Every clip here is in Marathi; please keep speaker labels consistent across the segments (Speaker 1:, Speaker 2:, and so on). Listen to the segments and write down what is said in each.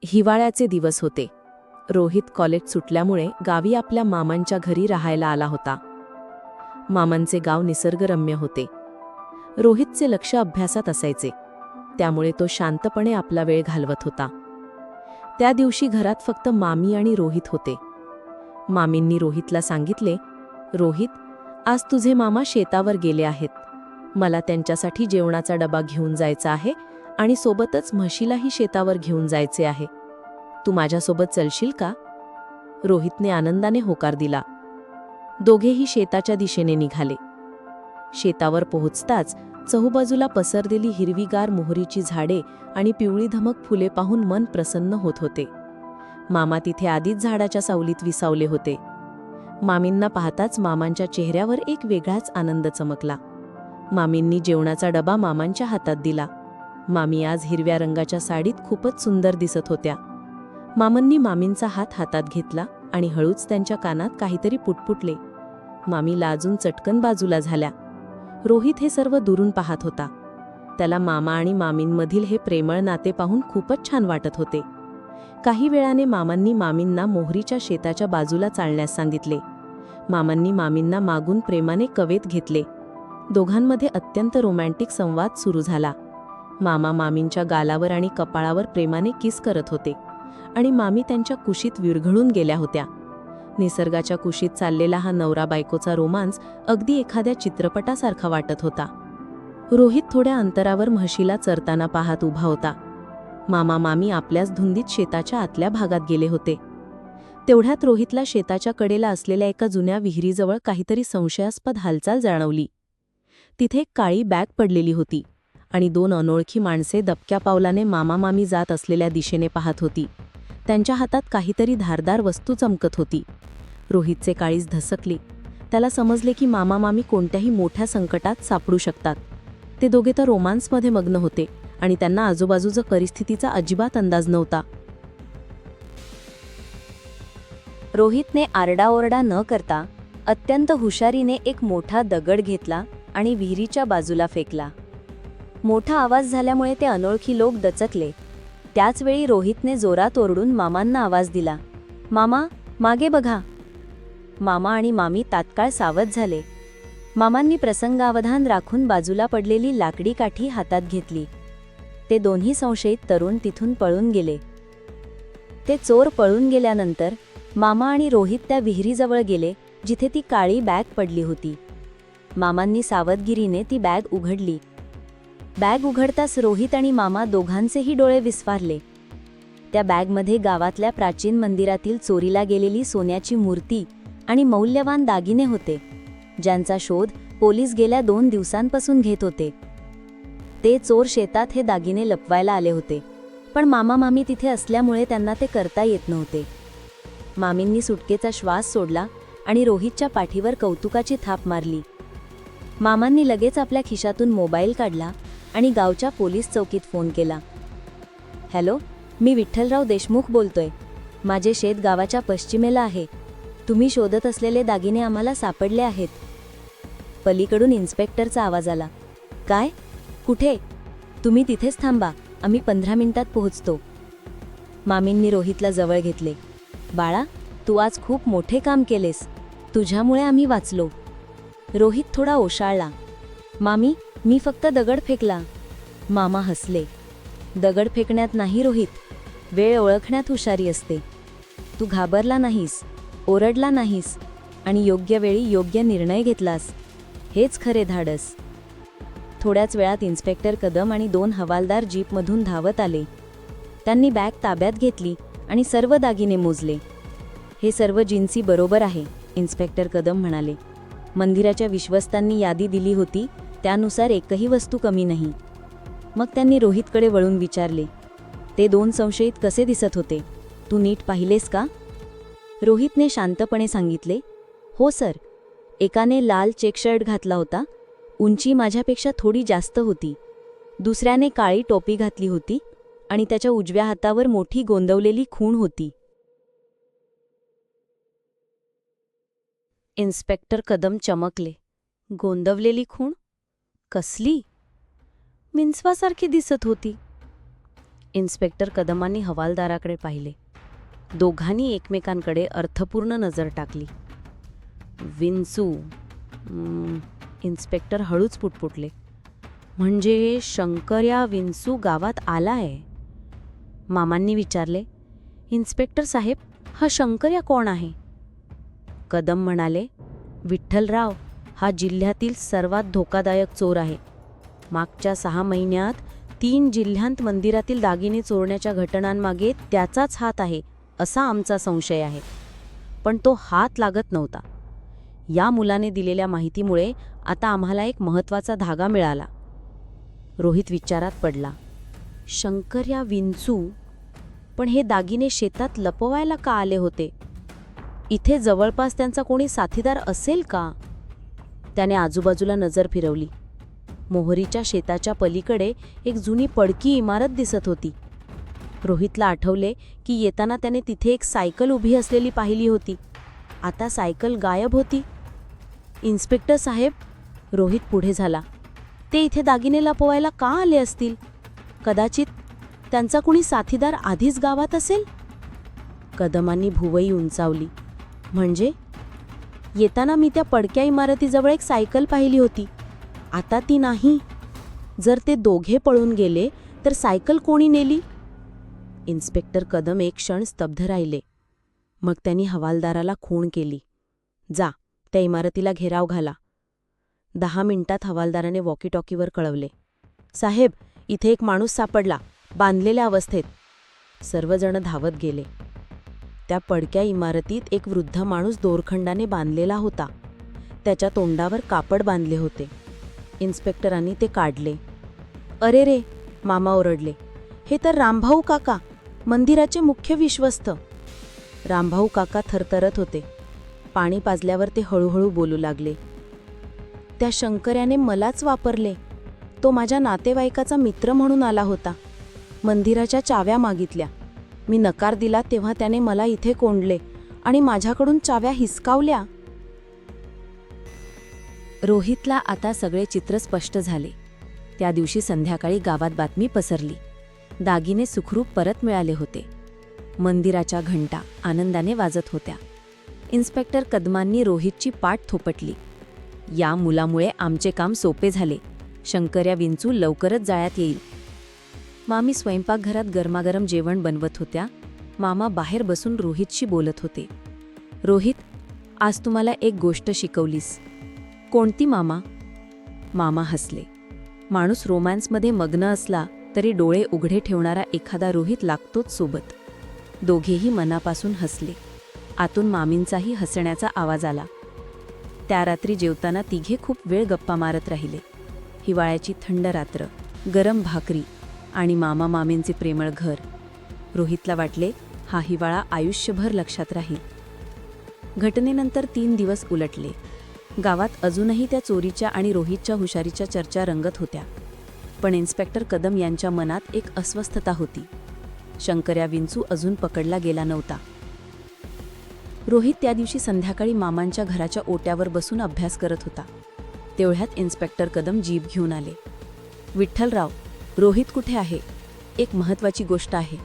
Speaker 1: हिवाळ्याचे दिवस होते. रोहित कॉलेज सुटल्यामुळे गावी आपल्या मामांच्या घरी राहायला आला होता. मामांचे गाव निसर्गरम्य होते. रोहितचे लक्ष अभ्यासात असायचे, त्यामुळे तो शांतपणे आपला वेळ घालवत होता. त्या दिवशी घरात फक्त मामी आणि रोहित होते. मामींनी रोहितला सांगितले, "रोहित, आज तुझे मामा शेतावर गेले आहेत. मला त्यांच्यासाठी जेवणाचा डबा घेऊन जायचा आहे आणि सोबतच म्हशीलाही शेतावर घेऊन जायचे आहे. तू माझ्यासोबत चलशील का?" रोहितने आनंदाने होकार दिला. दोघेही शेताच्या दिशेने निघाले. शेतावर पोहोचताच चहूबाजूला पसरलेली हिरवीगार मोहरीची झाडे आणि पिवळी धमक फुले पाहून मन प्रसन्न होत होते. मामा तिथे आधीच झाडाच्या सावलीत विसावले होते. मामींना पाहताच मामांच्या चेहऱ्यावर एक वेगळाच आनंद चमकला. मामींनी जेवणाचा डबा मामांच्या हातात दिला. मामी आज हिरव्या रंगाच्या साडीत खूपच सुंदर दिसत होत्या. मामांनी मामींचा हात हातात घेतला आणि हळूच त्यांच्या कानात काहीतरी पुटपुटले. मामी लाजून चटकन बाजूला झाल्या. रोहित हे सर्व दुरून पाहत होता. त्याला मामा आणि मामींमधील हे प्रेमळ नाते पाहून खूपच छान वाटत होते. काही वेळाने मामांनी मामींना मोहरीच्या शेताच्या बाजूला चालण्यास सांगितले. मामांनी मामींना मागून प्रेमाने कवेत घेतले. दोघांमध्ये अत्यंत रोमॅन्टिक संवाद सुरू झाला. मामा मामींच्या गालावर आणि कपाळावर प्रेमाने किस करत होते आणि मामी त्यांच्या कुशीत विरघळून गेल्या होत्या. निसर्गाच्या कुशीत चाललेला हा नवरा बायकोचा रोमांस अगदी एखाद्या चित्रपटासारखा वाटत होता. रोहित थोड्या अंतरावर म्हशीला चरताना पाहत उभा होता. मामा मामी आपल्याच धुंदीत शेताच्या आतल्या भागात गेले होते. तेवढ्यात रोहितला शेताच्या कडेला असलेल्या एका जुन्या विहिरीजवळ काहीतरी संशयास्पद हालचाल जाणवली. तिथे एक काळी बॅग पडलेली होती आणि दोन अनोळखी माणसे दबक्या पावलाने मामा मामी जात असलेल्या दिशेने पाहत होती. त्यांच्या हातात काहीतरी धारदार वस्तू चमकत होती. रोहितचे काळीज धसकले. त्याला समजले की मामा मामी कोणत्याही मोठ्या संकटात सापडू शकतात. ते दोघे तर रोमांसमध्ये मग्न होते आणि त्यांना आजूबाजूच्या परिस्थितीचा अजिबात अंदाज नव्हता.
Speaker 2: रोहितने आरडाओरडा न करता अत्यंत हुशारीने एक मोठा दगड घेतला आणि विहिरीच्या बाजूला फेकला. मोठा आवाज झाल्यामुळे ते अनोळखी लोक दचकले. त्याचवेळी रोहितने जोरात ओरडून मामांना आवाज दिला, "मामा, मागे बघा." मामा आणि मामी तात्काळ सावध झाले. मामांनी प्रसंगावधान राखून बाजूला पडलेली लाकडी काठी हातात घेतली. ते दोन्ही संशयित तरुण तिथून पळून गेले. ते चोर पळून गेल्यानंतर मामा आणि रोहित त्या विहिरीजवळ गेले जिथे ती काळी बॅग पडली होती. मामांनी सावधगिरीने ती बॅग उघडली. बॅग उघडताच रोहित आणि मामा दोघांचेही डोळे विस्फारले. त्या बॅगमध्ये गावातल्या प्राचीन मंदिरातील चोरीला गेलेली सोन्याची मूर्ती आणि मौल्यवान दागिने होते, ज्यांचा शोध पोलीस गेल्या 2 दिवसांपासून घेत होते. ते चोर शेतात हे दागिने लपवायला आले होते, पण मामा मामी तिथे असल्यामुळे त्यांना ते करता येत नव्हते. मामींनी सुटकेचा श्वास सोडला आणि रोहितच्या पाठीवर कौतुकाची थाप मारली. मामांनी लगेच आपल्या खिशातून मोबाईल काढला आणि गावच्या पोलीस चौकीत फोन केला. "हॅलो, मी विठ्ठलराव देशमुख बोलतोय. माझे शेत गावाच्या पश्चिमेला आहे. तुम्ही शोधत असलेले दागिने आम्हाला सापडले आहेत." पलीकडून इन्स्पेक्टरचा आवाज आला. "काय? कुठे?" "तुम्ही तिथेच थांबा, आम्ही 15 मिनिटात पोहोचतो." मामींनी रोहितला जवळ घेतले. "बाळा, तू आज खूप मोठे काम केलेस. तुझ्यामुळे आम्ही वाचलो." रोहित थोडा ओशाळला. "मामी, मी फक्त दगड फेकला." मामा हसले. "दगड फेकण्यात नाही रोहित, वेळ ओळखण्यात हुशारी असते. तू घाबरला नाहीस, ओरडला नाहीस आणि योग्य वेळी योग्य निर्णय घेतलास. हेच खरे धाडस." थोड्याच वेळात इन्स्पेक्टर कदम आणि 2 हवालदार जीपमधून धावत आले. त्यांनी बॅग ताब्यात घेतली आणि सर्व दागिने मोजले. "हे सर्व जिन्सी बरोबर आहे," इन्स्पेक्टर कदम म्हणाले. "मंदिराच्या विश्वस्तांनी यादी दिली होती, त्यानुसार एकही वस्तू कमी नाही." मग त्यांनी रोहितकडे वळून विचारले, "ते 2 संशयित कसे दिसत होते? तू नीट पाहिलेस का?" रोहितने शांतपणे सांगितले, "हो सर. एकाने लाल चेक शर्ट घातला होता. उंची माझ्यापेक्षा थोडी जास्त होती. दुसऱ्याने काळी टोपी घातली होती आणि त्याच्या उजव्या हातावर मोठी गोंदवलेली खूण होती." इन्स्पेक्टर कदम चमकले. "गोंदवलेली खूण? कसली?" "मिन्सवासारखी दिसत होती." इन्स्पेक्टर कदमांनी हवालदाराकडे पाहिले. दोघांनी एकमेकांकडे अर्थपूर्ण नजर टाकली. विंचू. इन्स्पेक्टर हळूच पुटपुटले. म्हणजे शंकर्या विंचू गावात आलाय? मामांनी विचारले. इन्स्पेक्टर साहेब, हा शंकर्या कोण आहे? कदम म्हणाले, विठ्ठलराव, हा जिल्ह्यातील सर्वात धोकादायक चोर आहे. मागच्या 6 महिन्यात 3 जिल्ह्यांत मंदिरातील दागिने चोरण्याच्या घटनांमागे त्याचाच हात आहे असा आमचा संशय आहे. पण तो हात लागत नव्हता. या मुलाने दिलेल्या माहितीमुळे आता आम्हाला एक महत्त्वाचा धागा मिळाला. रोहित विचारात पडला. शंकर्या विंचू? पण हे दागिने शेतात लपवायला का आले होते? इथे जवळपास त्यांचा कोणी साथीदार असेल का? त्याने आजूबाजूला नजर फिरवली. मोहरीच्या शेताच्या पलीकडे एक जुनी पडकी इमारत दिसत होती. रोहितला आठवले की येताना त्याने तिथे एक सायकल उभी असलेली पाहिली होती. आता सायकल गायब होती. इन्स्पेक्टर साहेब, रोहित पुढे झाला, ते इथे दागिने लपवायला का आले असतील? कदाचित त्यांचा कुणी साथीदार आधीच गावात असेल? कदमांनी भुवई उंचावली. म्हणजे? येताना मी त्या पडक्या इमारतीजवळ एक सायकल पाहिली होती. आता ती नाही. जर ते दोघे पळून गेले तर सायकल कोणी नेली? इन्स्पेक्टर कदम एक क्षण स्तब्ध राहिले. मग त्यांनी हवालदाराला खूण केली. जा, त्या इमारतीला घेराव घाला. 10 मिनिटात हवालदाराने वॉकीटॉकीवर कळवले. साहेब, इथे एक माणूस सापडला, बांधलेल्या अवस्थेत. सर्वजण धावत गेले. त्या पडक्या इमारतीत एक वृद्ध माणूस दोरखंडाने बांधलेला होता. त्याच्या तोंडावर कापड बांधले होते. इन्स्पेक्टरांनी ते काढले. अरे रे, मामा ओरडले, हे तर रामभाऊ काका, मंदिराचे मुख्य विश्वस्त. रामभाऊ काका थरथरत होते. पाणी पाजल्यावर ते हळूहळू बोलू लागले. त्या शंकर्याने मलाच वापरले. तो माझ्या नातेवाईकाचा मित्र म्हणून आला होता. मंदिराच्या चाव्या मागितल्या. मी नकार दिला तेव्हा त्याने मला इथे कोंडले आणि माझ्याकडून चाव्या हिसकावल्या. रोहितला आता सगळे चित्र स्पष्ट झाले. त्या दिवशी संध्याकाळी गावात बातमी पसरली. दागिने सुखरूप परत मिळाले होते. मंदिराच्या घंटा आनंदाने वाजत होत्या. इन्स्पेक्टर कदमांनी रोहितची पाठ थोपटली. या मुलामुळे आमचे काम सोपे झाले. शंकर्या विंचू लवकरच जाळ्यात येईल. मामी स्वयंपाकघरात गरमागरम जेवण बनवत होत्या. मामा बाहेर बसून रोहितशी बोलत होते. रोहित, आज तुम्हाला एक गोष्ट शिकवलीस. कोणती मामा? मामा हसले. माणूस रोमॅन्समध्ये मग्न असला तरी डोळे उघडे ठेवणारा एखादा रोहित लागतोच सोबत. दोघेही मनापासून हसले. आतून मामींचाही हसण्याचा आवाज आला. त्या रात्री जेवताना तिघे खूप वेळ गप्पा मारत राहिले. हिवाळ्याची थंड रात्र, गरम भाकरी आणि मामा मामींचे प्रेमळ घर. रोहितला वाटले, हा हिवाळा आयुष्यभर लक्षात राहील. घटनेनंतर 3 दिवस उलटले. गावात अजूनही त्या चोरीच्या आणि रोहितच्या हुशारीच्या चर्चा रंगत होत्या. पण इन्स्पेक्टर कदम यांच्या मनात एक अस्वस्थता होती. शंकर्या विंचू अजून पकडला गेला नव्हता. रोहित त्या दिवशी संध्याकाळी मामांच्या घराच्या ओट्यावर बसून अभ्यास करत होता. तेवढ्यात इन्स्पेक्टर कदम जीप घेऊन आले. विठ्ठलराव, रोहित कुठे आहे? एक महत्त्वाची गोष्ट आहे.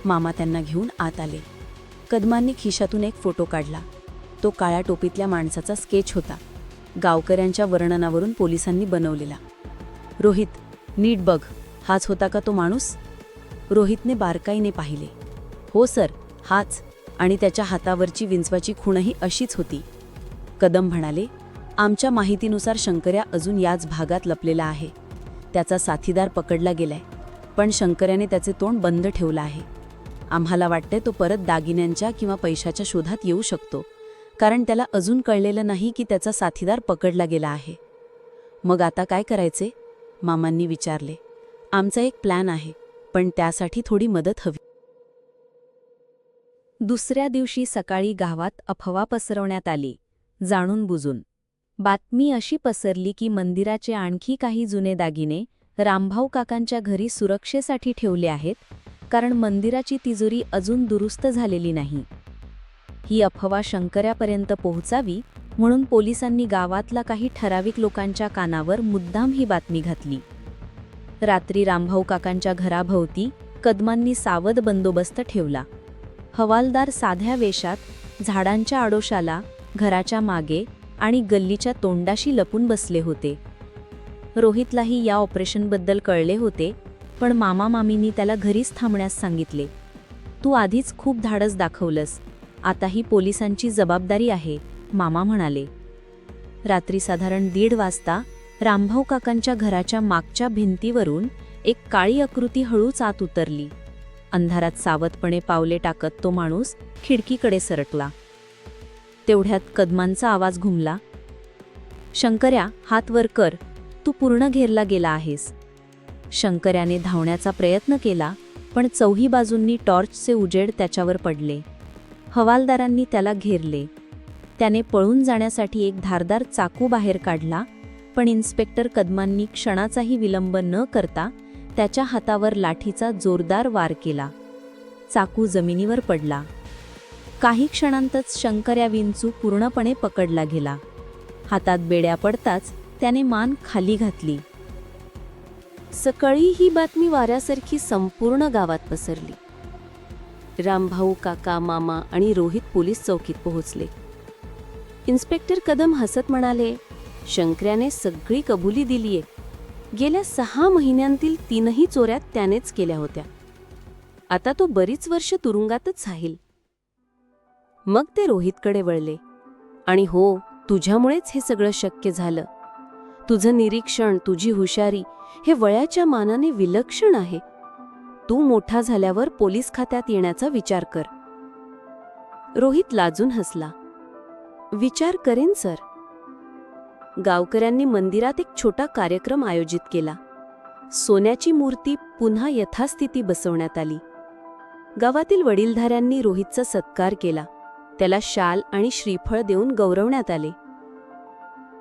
Speaker 2: मामा त्यांना घेऊन आत आले. कदमांनी खिशातून एक फोटो काढला. तो काळ्या टोपीतल्या माणसाचा स्केच होता. गावकऱ्यांच्या वर्णनावरून पोलिसांनी बनवलेला. रोहित, नीट बघ, हाच होता का तो माणूस? रोहितने बारकाईने पाहिले. हो सर, हाच. आणि त्याच्या हातावरची विंचवाची खूणही अशीच होती. कदम म्हणाले, आमच्या माहितीनुसार शंकर्या अजून याच भागात लपलेला आहे. त्याचा साथीदार पकडला गेलाय, पण शंकर्याने त्याचे तोंड बंद ठेवलं आहे. आम्हाला वाटते तो परत दागिन्यांच्या किंवा पैशाच्या शोधात येऊ शकतो, कारण त्याला अजून कळलेलं नाही की त्याचा साथीदार पकडला गेला आहे. मग आता काय करायचे? मामांनी विचारले. आमचा एक प्लॅन आहे, पण त्यासाठी थोडी मदत हवी. दुसऱ्या दिवशी सकाळी गावात अफवा पसरवण्यात आली, जाणून बुजून. बातमी अशी पसरली की मंदिराचे आणखी काही जुने दागिने रामभाऊ काकांच्या घरी सुरक्षेसाठी ठेवले आहेत, कारण मंदिराची तिजोरी अजून दुरुस्त झालेली नाही. ही अफवा शंकर्यापर्यंत पोहोचावी म्हणून पोलिसांनी गावातला काही ठराविक लोकांच्या कानावर मुद्दाम ही बातमी घातली. रात्री रामभाऊ काकांच्या घराभोवती कदमांनी सावध बंदोबस्त ठेवला. हवालदार साध्या वेशात झाडांच्या आडोशाला, घराच्या मागे आणि गल्लीच्या तोंडाशी लपून बसले होते. रोहितलाही या ऑपरेशनबद्दल कळले होते, पण मामा मामींनी त्याला घरीच थांबण्यास सांगितले. तू आधीच खूप धाडस दाखवलंस, आता ही पोलिसांची जबाबदारी आहे, मामा म्हणाले. रात्री साधारण 1:30 वाजता रामभाऊ काकांच्या घराच्या मागच्या भिंतीवरून एक काळी आकृती हळूच आत उतरली. अंधारात सावधपणे पावले टाकत तो माणूस खिडकीकडे सरकला. तेवढ्यात कदमांचा आवाज घुमला. शंकर्या, हात वर कर, तू पूर्ण घेरला गेला आहेस. शंकर्याने धावण्याचा प्रयत्न केला, पण चौही बाजूंनी टॉर्चचे उजेड त्याच्यावर पडले. हवालदारांनी त्याला घेरले. त्याने पळून जाण्यासाठी एक धारदार चाकू बाहेर काढला, पण इन्स्पेक्टर कदमांनी क्षणाचाही विलंब न करता त्याच्या हातावर लाठीचा जोरदार वार केला. चाकू जमिनीवर पडला. काही क्षणांतच शंकर्या विंचू पूर्णपणे पकडला गेला. हातात बेड्या पडताच त्याने मान खाली घातली. सकाळी ही बातमी वाऱ्यासारखी संपूर्ण गावात पसरली. रामभाऊ काका, मामा आणि रोहित पोलीस चौकीत पोहोचले. इन्स्पेक्टर कदम हसत म्हणाले, शंकर्याने सगळी कबुली दिलीये. गेल्या 6 महिन्यांतील 3ही चोऱ्या त्यानेच केल्या होत्या. आता तो बरीच वर्ष तुरुंगातच राहील. मग ते रोहितकडे वळले. आणि हो, तुझ्यामुळेच हे सगळं शक्य झालं. तुझं निरीक्षण, तुझी हुशारी हे वयाच्या मानाने विलक्षण आहे. तू मोठा झाल्यावर पोलीस खात्यात येण्याचा विचार कर. रोहित लाजून हसला. विचार करेन सर. गावकऱ्यांनी मंदिरात एक छोटा कार्यक्रम आयोजित केला. सोन्याची मूर्ती पुन्हा यथास्थिती बसवण्यात आली. गावातील वडीलधाऱ्यांनी रोहितचा सत्कार केला. त्याला शाल आणि श्रीफळ देऊन गौरवण्यात आले.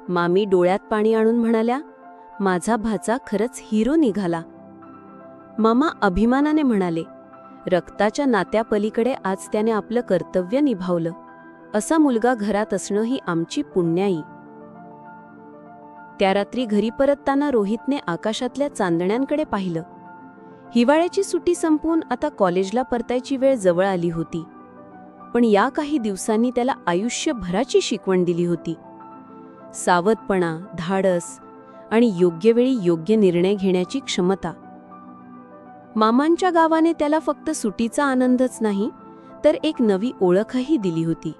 Speaker 2: मामी डोळ्यात पाणी आणून म्हणाल्या, माझा भाचा खरंच हिरो निघाला. मामा अभिमानाने म्हणाले, रक्ताच्या नात्यापलीकडे आज त्याने आपलं कर्तव्य निभावलं. असा मुलगा घरात असणं ही आमची पुण्याई. त्या रात्री घरी परतताना रोहितने आकाशातल्या चांदण्यांकडे पाहिलं. हिवाळ्याची सुट्टी संपून आता कॉलेजला परतायची वेळ जवळ आली होती. पण या काही दिवसांनी त्याला आयुष्यभराची शिकवण दिली होती. सावधपणा, धाडस आणि योग्य वेळी योग्य निर्णय घेण्याची क्षमता. मामांच्या गावाने त्याला फक्त सुटीचा आनंदच नाही, तर एक नवी ओळखही दिली होती.